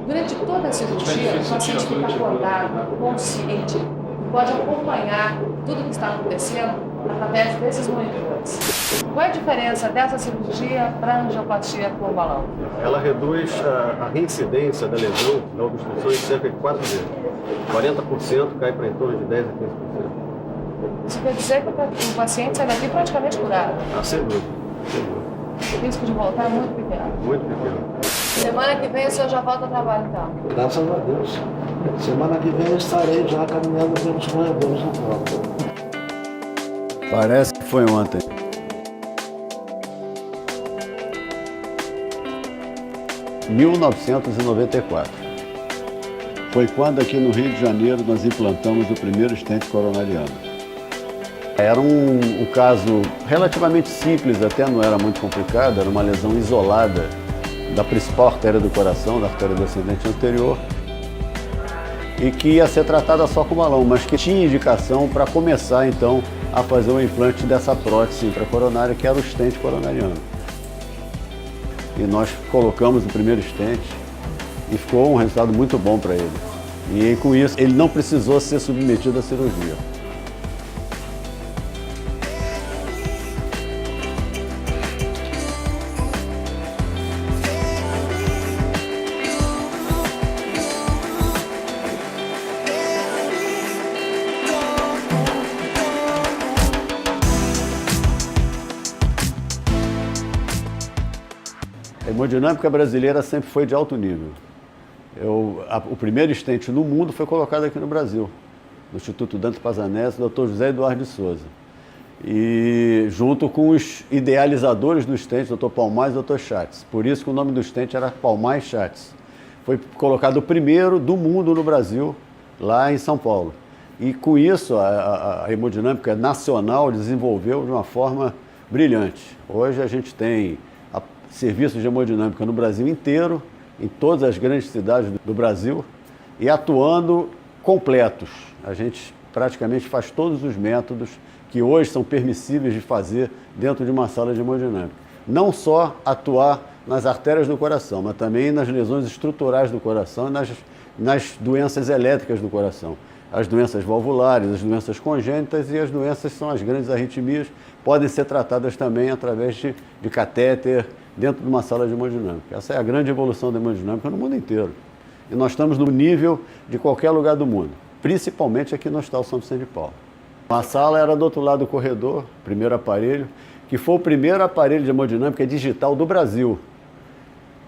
Durante toda a cirurgia, o paciente fica acordado, consciente, pode acompanhar tudo que está acontecendo através desses monitores. Qual é a diferença dessa cirurgia para a angiopatia por balão? Ela reduz a reincidência da lesão, da obstrução, em cerca de 4 vezes. 40% cai para em torno de 10 a 15%. Isso quer dizer que o paciente sai daqui praticamente curado. Ah, sem dúvida, sem dúvida. O risco de voltar é muito pequeno. Muito pequeno. Semana que vem o senhor já volta ao trabalho, então? Graças a Deus. Semana que vem eu estarei já caminhando pelos corredores do campo. Parece que foi ontem. Em 1994. Foi quando aqui no Rio de Janeiro nós implantamos o primeiro estente coronariano. Era um caso relativamente simples, até não era muito complicado, era uma lesão isolada da principal artéria do coração, da artéria descendente anterior, e que ia ser tratada só com balão, mas que tinha indicação para começar então a fazer o implante dessa prótese intracoronária, que era o estente coronariano. E nós colocamos o primeiro estente e ficou um resultado muito bom para ele. E com isso ele não precisou ser submetido à cirurgia. A hemodinâmica brasileira sempre foi de alto nível. O primeiro estente no mundo foi colocado aqui no Brasil, no Instituto Dante Pazanese, do Dr. José Eduardo de Souza. E junto com os idealizadores do estente, Dr. Palmaz e Dr. Schatz. Por isso que o nome do estente era Palmaz Schatz. Foi colocado o primeiro do mundo no Brasil, lá em São Paulo. E com isso a hemodinâmica nacional desenvolveu de uma forma brilhante. Hoje a gente tem serviços de hemodinâmica no Brasil inteiro, em todas as grandes cidades do Brasil, e atuando completos. A gente praticamente faz todos os métodos que hoje são permissíveis de fazer dentro de uma sala de hemodinâmica. Não só atuar nas artérias do coração, mas também nas lesões estruturais do coração e nas doenças elétricas do coração. As doenças valvulares, as doenças congênitas e as doenças que são as grandes arritmias, podem ser tratadas também através de catéter dentro de uma sala de hemodinâmica. Essa é a grande evolução da hemodinâmica no mundo inteiro. E nós estamos no nível de qualquer lugar do mundo, principalmente aqui no Hospital São Vicente de Paulo. A sala era do outro lado do corredor, primeiro aparelho, que foi o primeiro aparelho de hemodinâmica digital do Brasil.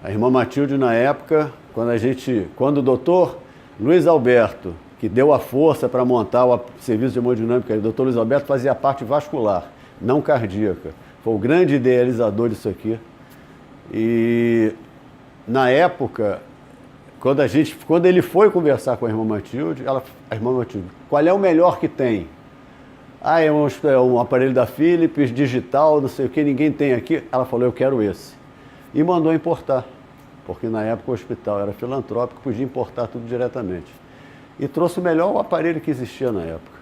A irmã Matilde, na época, quando o doutor Luiz Alberto, que deu a força para montar o serviço de hemodinâmica, o doutor Luiz Alberto fazia a parte vascular, não cardíaca. Foi o grande idealizador disso aqui. E na época, quando ele foi conversar com a irmã Matilde, a irmã Matilde, qual é o melhor que tem? Ah, é um aparelho da Philips, digital, não sei o que, ninguém tem aqui. Ela falou, eu quero esse. E mandou importar, porque na época o hospital era filantrópico, podia importar tudo diretamente. E trouxe o melhor aparelho que existia na época.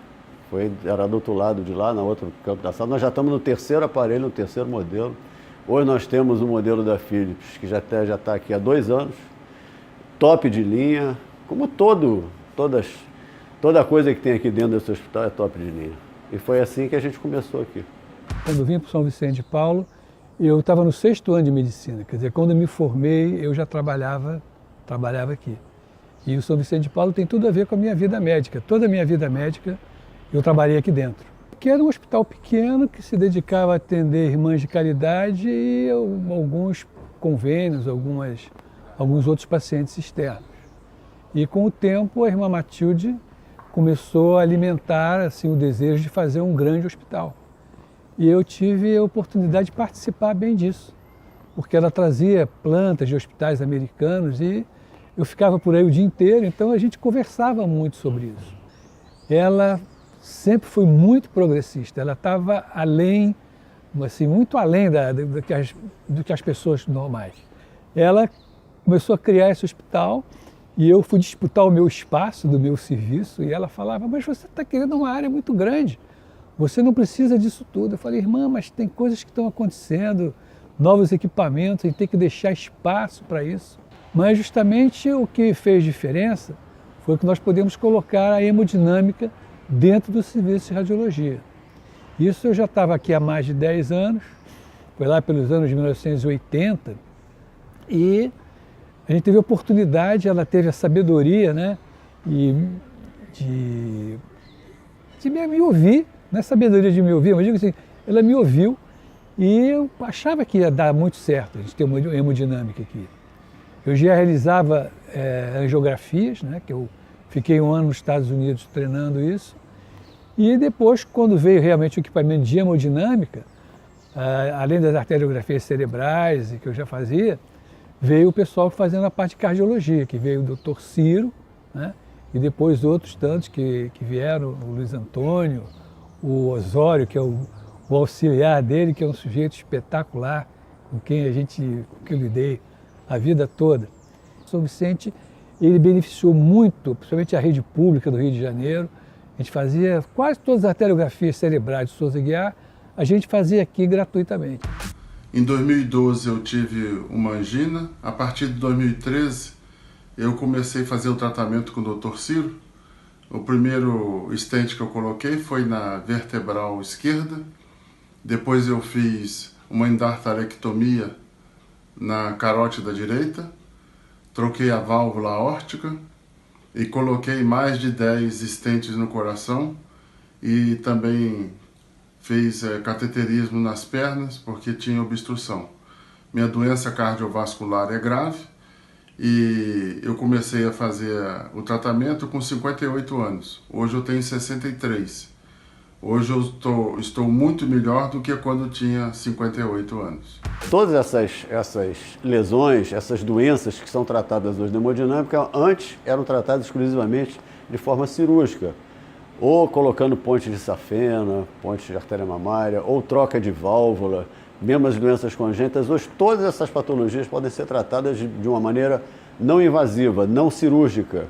Era do outro lado de lá, no outro canto da sala. Nós já estamos no terceiro aparelho, no terceiro modelo. Hoje nós temos o modelo da Philips, que já está aqui há 2 anos, top de linha, como toda coisa que tem aqui dentro desse hospital é top de linha. E foi assim que a gente começou aqui. Quando eu vim para São Vicente de Paulo, eu estava no 6º ano de medicina, quer dizer, quando eu me formei, eu já trabalhava aqui. E o São Vicente de Paulo tem tudo a ver com a minha vida médica. Toda a minha vida médica eu trabalhei aqui dentro. Que era um hospital pequeno que se dedicava a atender irmãs de caridade e alguns convênios, alguns outros pacientes externos. E com o tempo a irmã Matilde começou a alimentar assim, o desejo de fazer um grande hospital. E eu tive a oportunidade de participar bem disso, porque ela trazia plantas de hospitais americanos e eu ficava por aí o dia inteiro, então a gente conversava muito sobre isso. Ela sempre foi muito progressista, ela estava além, assim, muito além do que as pessoas normais. Ela começou a criar esse hospital e eu fui disputar o meu espaço do meu serviço e ela falava, mas você está querendo uma área muito grande, você não precisa disso tudo. Eu falei, irmã, mas tem coisas que estão acontecendo, novos equipamentos, a gente tem que deixar espaço para isso. Mas justamente o que fez diferença foi que nós podemos colocar a hemodinâmica dentro do serviço de radiologia. Isso eu já estava aqui há mais de 10 anos, foi lá pelos anos de 1980, e a gente teve a oportunidade, ela teve a sabedoria, né, de me ouvir, não é sabedoria de me ouvir, mas digo assim, ela me ouviu e eu achava que ia dar muito certo a gente ter uma hemodinâmica aqui. Eu já realizava angiografias, né, que eu fiquei 1 ano nos Estados Unidos treinando isso, e depois, quando veio realmente o equipamento de hemodinâmica, além das arteriografias cerebrais que eu já fazia, veio o pessoal fazendo a parte de cardiologia, que veio o Dr. Ciro, né? E depois outros tantos que vieram, o Luiz Antônio, o Osório, que é o auxiliar dele, que é um sujeito espetacular, com quem eu lidei a vida toda. O São Vicente, ele beneficiou muito, principalmente a rede pública do Rio de Janeiro. A gente fazia quase todas as arteriografias cerebrais de Souza Aguiar, a gente fazia aqui gratuitamente. Em 2012 eu tive uma angina. A partir de 2013 eu comecei a fazer o tratamento com o Dr. Ciro. O primeiro stent que eu coloquei foi na vertebral esquerda. Depois eu fiz uma endartarectomia na carótida direita. Troquei a válvula aórtica e coloquei mais de 10 stents no coração e também fiz cateterismo nas pernas porque tinha obstrução. Minha doença cardiovascular é grave e eu comecei a fazer o tratamento com 58 anos. Hoje eu tenho 63. Hoje eu estou muito melhor do que quando tinha 58 anos. Todas essas lesões, essas doenças que são tratadas hoje na hemodinâmica, antes eram tratadas exclusivamente de forma cirúrgica, ou colocando ponte de safena, ponte de artéria mamária, ou troca de válvula, mesmo as doenças congênitas. Hoje todas essas patologias podem ser tratadas de uma maneira não invasiva, não cirúrgica.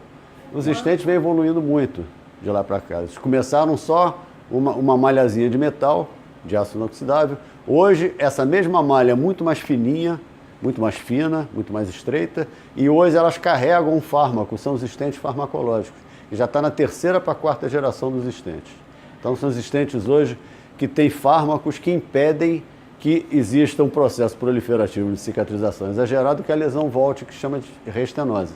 Os stents vêm evoluindo muito de lá para cá. Eles começaram só uma malhazinha de metal, de aço inoxidável. Hoje, essa mesma malha é muito mais fininha, muito mais fina, muito mais estreita, e hoje elas carregam um fármaco, são os stents farmacológicos, que já está na 3ª para a 4ª geração dos stents. Então, são os stents hoje que têm fármacos que impedem que exista um processo proliferativo de cicatrização exagerado, que a lesão volte, que chama de restenose.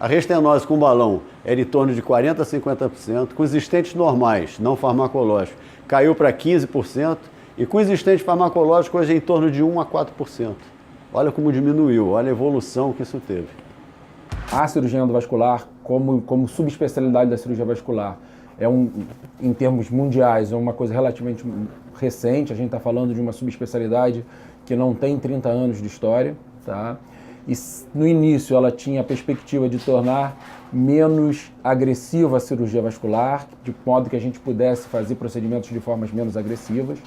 A restenose com balão era em torno de 40% a 50%, com os stents normais, não farmacológicos, caiu para 15%, e com os stents farmacológicos hoje é em torno de 1% a 4%. Olha como diminuiu, olha a evolução que isso teve. A cirurgia endovascular, como subespecialidade da cirurgia vascular, em termos mundiais, é uma coisa relativamente recente. A gente está falando de uma subespecialidade que não tem 30 anos de história, tá? E no início ela tinha a perspectiva de tornar menos agressiva a cirurgia vascular, de modo que a gente pudesse fazer procedimentos de formas menos agressivas.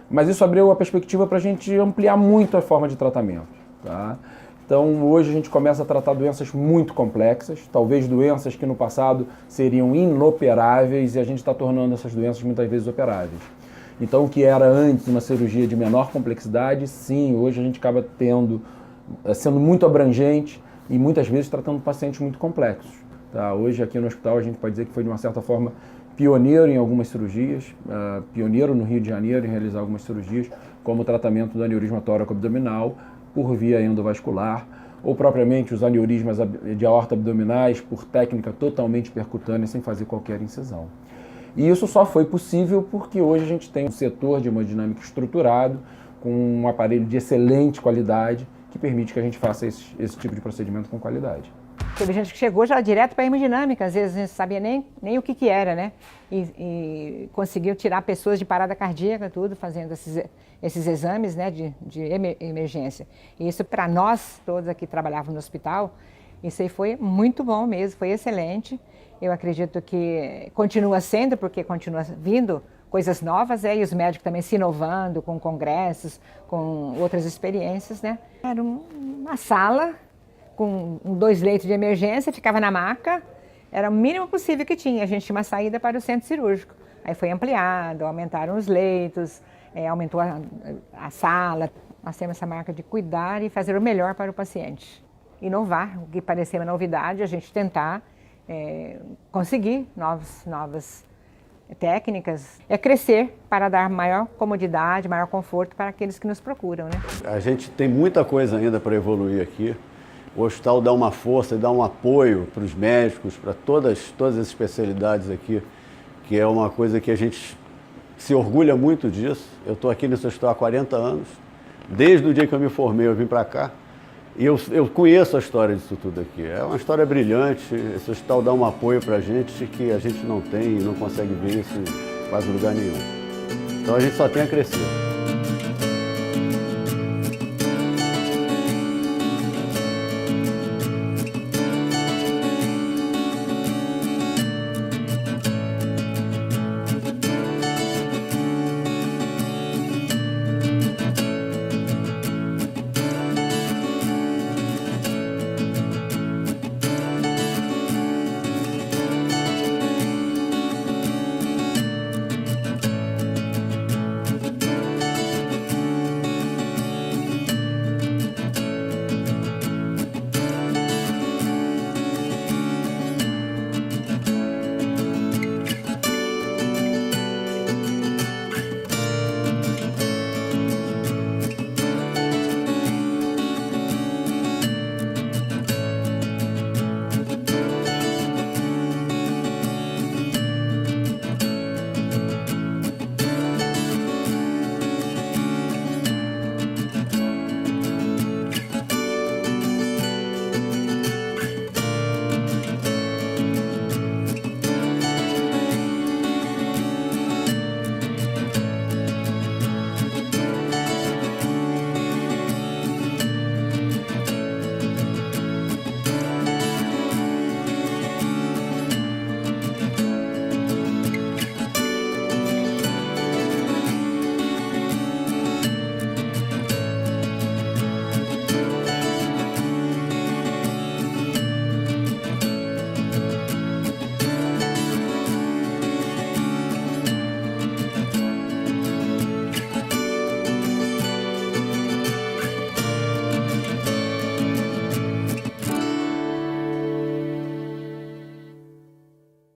Mas isso abriu a perspectiva para a gente ampliar muito a forma de tratamento, tá? Então hoje a gente começa a tratar doenças muito complexas, talvez doenças que no passado seriam inoperáveis, e a gente está tornando essas doenças muitas vezes operáveis. Então o que era antes uma cirurgia de menor complexidade, sim, hoje a gente acaba sendo muito abrangente e muitas vezes tratando pacientes muito complexos, tá? Hoje aqui no hospital a gente pode dizer que foi de uma certa forma pioneiro em algumas cirurgias, pioneiro no Rio de Janeiro em realizar algumas cirurgias, como o tratamento do aneurisma tóraco-abdominal por via endovascular, ou propriamente os aneurismas de aorta abdominais por técnica totalmente percutânea, sem fazer qualquer incisão. E isso só foi possível porque hoje a gente tem um setor de hemodinâmica estruturado, com um aparelho de excelente qualidade, que permite que a gente faça esse tipo de procedimento com qualidade. Teve gente que chegou já direto para a hemodinâmica, às vezes não sabia nem o que era, né? E conseguiu tirar pessoas de parada cardíaca, tudo, fazendo esses exames, né, de emergência. E isso, para nós todos aqui que trabalhávamos no hospital, isso aí foi muito bom mesmo, foi excelente. Eu acredito que continua sendo, porque continua vindo coisas novas, e os médicos também se inovando com congressos, com outras experiências, né? Era uma sala com 2 leitos de emergência, ficava na maca, era o mínimo possível que tinha. A gente tinha uma saída para o centro cirúrgico. Aí foi ampliado, aumentaram os leitos, aumentou a sala. Nós temos essa marca de cuidar e fazer o melhor para o paciente. inovar, o que parecia uma novidade, a gente tentar conseguir novas técnicas, é crescer para dar maior comodidade, maior conforto para aqueles que nos procuram, né? A gente tem muita coisa ainda para evoluir aqui. O hospital dá uma força e dá um apoio para os médicos, para todas as especialidades aqui, que é uma coisa que a gente se orgulha muito disso. Eu estou aqui nesse hospital há 40 anos. Desde o dia que eu me formei, eu vim para cá. E eu conheço a história disso tudo aqui. É uma história brilhante. Esse hospital dá um apoio para a gente que a gente não tem e não consegue ver isso em quase lugar nenhum. Então a gente só tem a crescer.